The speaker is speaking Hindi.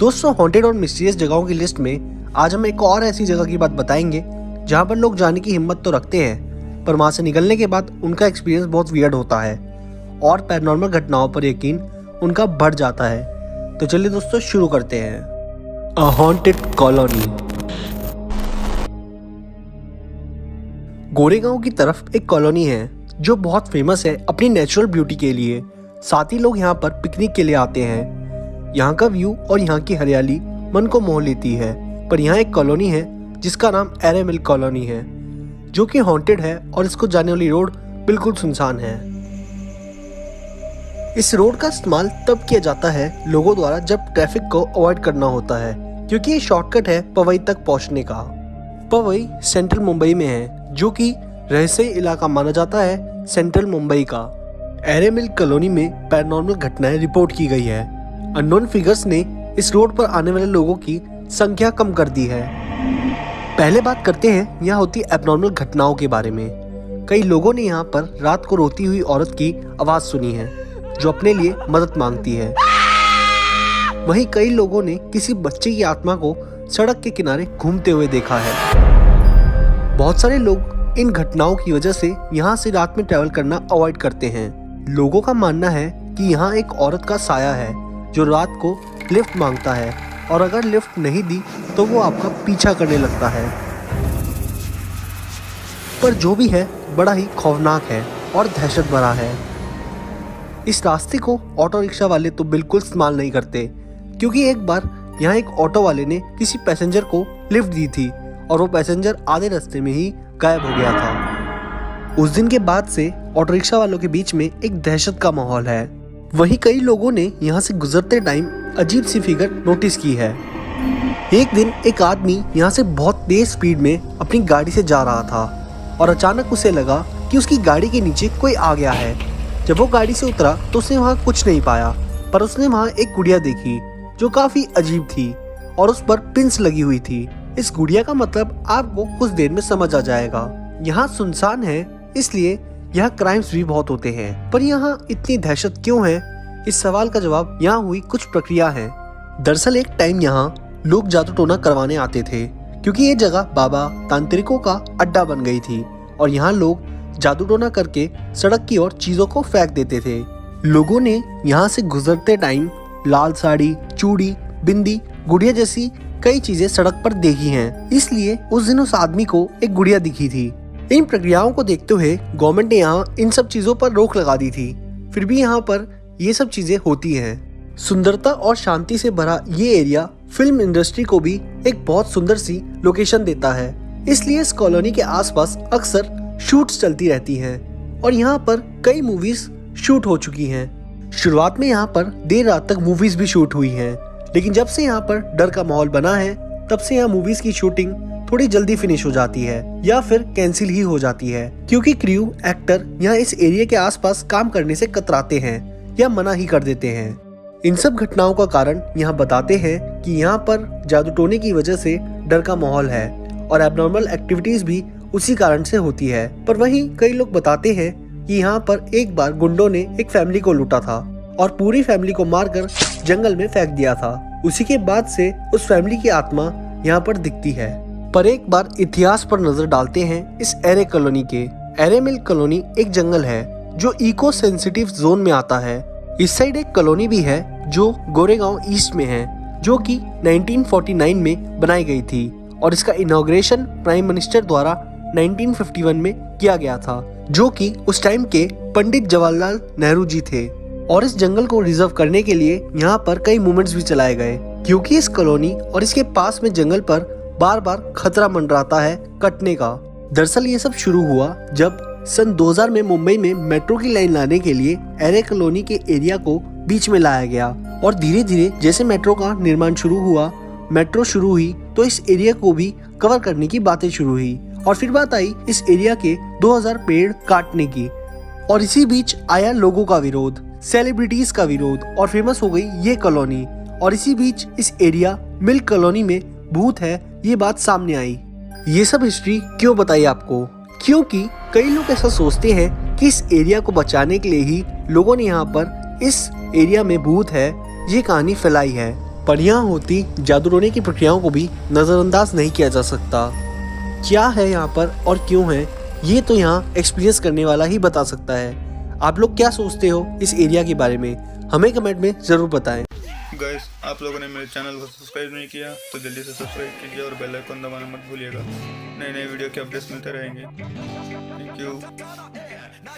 दोस्तों, हॉन्टेड और मिस्टीरियस जगहों की लिस्ट में आज हम एक और ऐसी जगह की बात बताएंगे जहां पर लोग जाने की हिम्मत तो रखते हैं, पर वहां से निकलने के बाद उनका एक्सपीरियंस बहुत वियर्ड होता है और पैरानॉर्मल घटनाओं पर यकीन उनका बढ़ जाता है। तो चलिए दोस्तों, शुरू करते हैं। अ हॉन्टेड कॉलोनी। गोरेगांव की तरफ एक कॉलोनी है जो बहुत फेमस है अपनी नेचुरल ब्यूटी के लिए। साथ ही लोग यहाँ पर पिकनिक के लिए आते हैं। यहाँ का व्यू और यहाँ की हरियाली मन को मोह लेती है। पर यहाँ एक कॉलोनी है जिसका नाम एरे मिल कॉलोनी है, जो कि हॉन्टेड है और इसको जाने वाली रोड बिल्कुल सुनसान है। इस रोड का इस्तेमाल तब किया जाता है लोगों द्वारा जब ट्रैफिक को अवॉइड करना होता है, क्योंकि ये शॉर्टकट है पवई तक पहुंचने का। पवई सेंट्रल मुंबई में है, जो कि रहस्यमय इलाका माना जाता है सेंट्रल मुंबई का। एरे मिल कॉलोनी में पैरानॉर्मल घटनाएं रिपोर्ट की गई है। अननोन फिगर्स ने इस रोड पर आने वाले लोगों की संख्या कम कर दी है। पहले बात करते हैं यहाँ होती एबनॉर्मल घटनाओं के बारे में। कई लोगों ने यहाँ पर रात को रोती हुई औरत की आवाज सुनी है जो अपने लिए मदद मांगती है। वहीं कई लोगों ने किसी बच्चे की आत्मा को सड़क के किनारे घूमते हुए देखा है। बहुत सारे लोग इन घटनाओं की वजह से यहाँ से रात में ट्रैवल करना अवॉइड करते हैं। लोगों का मानना है कि यहाँ एक औरत का साया है जो रात को लिफ्ट मांगता है, और अगर लिफ्ट नहीं दी तो वो आपका पीछा करने लगता है। पर जो भी है बड़ा ही खौफनाक है और दहशत भरा है। इस रास्ते को ऑटो रिक्शा वाले तो बिल्कुल इस्तेमाल नहीं करते, क्योंकि एक बार यहाँ एक ऑटो वाले ने किसी पैसेंजर को लिफ्ट दी थी और वो पैसेंजर आधे रास्ते में ही गायब हो गया था। उस दिन के बाद से ऑटो रिक्शा वालों के बीच में एक दहशत का माहौल है। वहीं कई लोगों ने यहाँ से गुजरते टाइम अजीब सी फिगर नोटिस की है। एक दिन एक आदमी यहाँ से बहुत तेज स्पीड में अपनी गाड़ी से जा रहा था और अचानक उसे लगा कि उसकी गाड़ी के नीचे कोई आ गया है। जब वो गाड़ी से उतरा तो उसने वहाँ कुछ नहीं पाया, पर उसने वहाँ एक गुड़िया देखी जो काफी अजीब थी और उस पर पिंस लगी हुई थी। इस गुड़िया का मतलब आपको कुछ देर में समझ आ जाएगा। यहाँ सुनसान है, इसलिए यहाँ क्राइम्स भी बहुत होते हैं। पर यहाँ इतनी दहशत क्यों है, इस सवाल का जवाब यहाँ हुई कुछ प्रक्रिया है। दरअसल एक टाइम यहाँ लोग जादू टोना करवाने आते थे, क्योंकि ये जगह बाबा तांत्रिकों का अड्डा बन गई थी और यहाँ लोग जादू टोना करके सड़क की ओर चीजों को फेंक देते थे। लोगों ने यहाँ से गुजरते टाइम लाल साड़ी, चूड़ी, बिंदी, गुड़िया जैसी कई चीजें सड़क पर देखी हैं। इसलिए उस दिन उस आदमी को एक गुड़िया दिखी थी। इन प्रक्रियाओं को देखते हुए गवर्नमेंट ने यहाँ इन सब चीजों पर रोक लगा दी थी। फिर भी यहाँ पर ये सब चीजें होती हैं। सुंदरता और शांति से भरा ये एरिया फिल्म इंडस्ट्री को भी एक बहुत सुंदर सी लोकेशन देता है। इसलिए इस कॉलोनी के आसपास अक्सर शूट्स चलती रहती हैं और यहाँ पर कई मूवीज शूट हो चुकी हैं। शुरुआत में यहाँ पर देर रात तक मूवीज भी शूट हुई हैं, लेकिन जब से यहाँ पर डर का माहौल बना है तब से यहाँ मूवीज की शूटिंग थोड़ी जल्दी फिनिश हो जाती है या फिर कैंसिल ही हो जाती है, क्योंकि क्रू एक्टर यहाँ इस एरिया के आसपास काम करने से कतराते हैं या मना ही कर देते हैं। इन सब घटनाओं का कारण यहाँ बताते हैं कि यहाँ पर जादू टोने की वजह से डर का माहौल है और एबनॉर्मल एक्टिविटीज भी उसी कारण से होती है। पर वहीं कई लोग बताते हैं कि यहाँ पर एक बार गुंडों ने एक फैमिली को लूटा था और पूरी फैमिली को मारकर जंगल में फेंक दिया था। उसी के बाद से उस फैमिली की आत्मा यहाँ पर दिखती है। पर एक बार इतिहास पर नजर डालते हैं इस एरे कॉलोनी के। एरे मिल कॉलोनी एक जंगल है जो इको सेंसिटिव जोन में आता है। इस साइड एक कॉलोनी भी है जो गोरेगांव ईस्ट में है, जो कि 1949 में बनाई गई थी और इसका इनॉग्रेशन प्राइम मिनिस्टर द्वारा 1951 में किया गया था, जो कि उस टाइम के पंडित जवाहरलाल नेहरू जी थे। और इस जंगल को रिजर्व करने के लिए यहाँ पर कई मूवमेंट्स भी चलाए गए, क्योंकि इस कॉलोनी और इसके पास में जंगल पर बार बार खतरा मंडराता है कटने का। दरअसल ये सब शुरू हुआ जब सन 2000 में मुंबई में मेट्रो की लाइन लाने के लिए एरे कॉलोनी के एरिया को बीच में लाया गया और धीरे धीरे जैसे मेट्रो का निर्माण शुरू हुआ, मेट्रो शुरू हुई तो इस एरिया को भी कवर करने की बातें शुरू हुई और फिर बात आई इस एरिया के 2000 पेड़ काटने की। और इसी बीच आया लोगों का विरोध, सेलिब्रिटीज का विरोध और फेमस हो गई ये कॉलोनी। और इसी बीच इस एरिया मिल कॉलोनी में भूत है ये बात सामने आई। ये सब हिस्ट्री क्यों बताई आपको? क्योंकि कई लोग ऐसा सोचते हैं कि इस एरिया को बचाने के लिए ही लोगों ने यहाँ पर इस एरिया में भूत है ये कहानी फैलाई है। पर यहाँ होती जादू टोने की प्रक्रियाओं को भी नज़रअंदाज नहीं किया जा सकता। क्या है यहाँ पर और क्यों है, ये तो यहाँ एक्सपीरियंस करने वाला ही बता सकता है। आप लोग क्या सोचते हो इस एरिया के बारे में, हमें कमेंट में ज़रूर बताएं। गाइस, आप लोगों ने मेरे चैनल को सब्सक्राइब नहीं किया तो जल्दी से सब्सक्राइब कीजिए और बेल आइकन दबाना मत भूलिएगा। नए नए वीडियो के अपडेट्स मिलते रहेंगे। Thank you.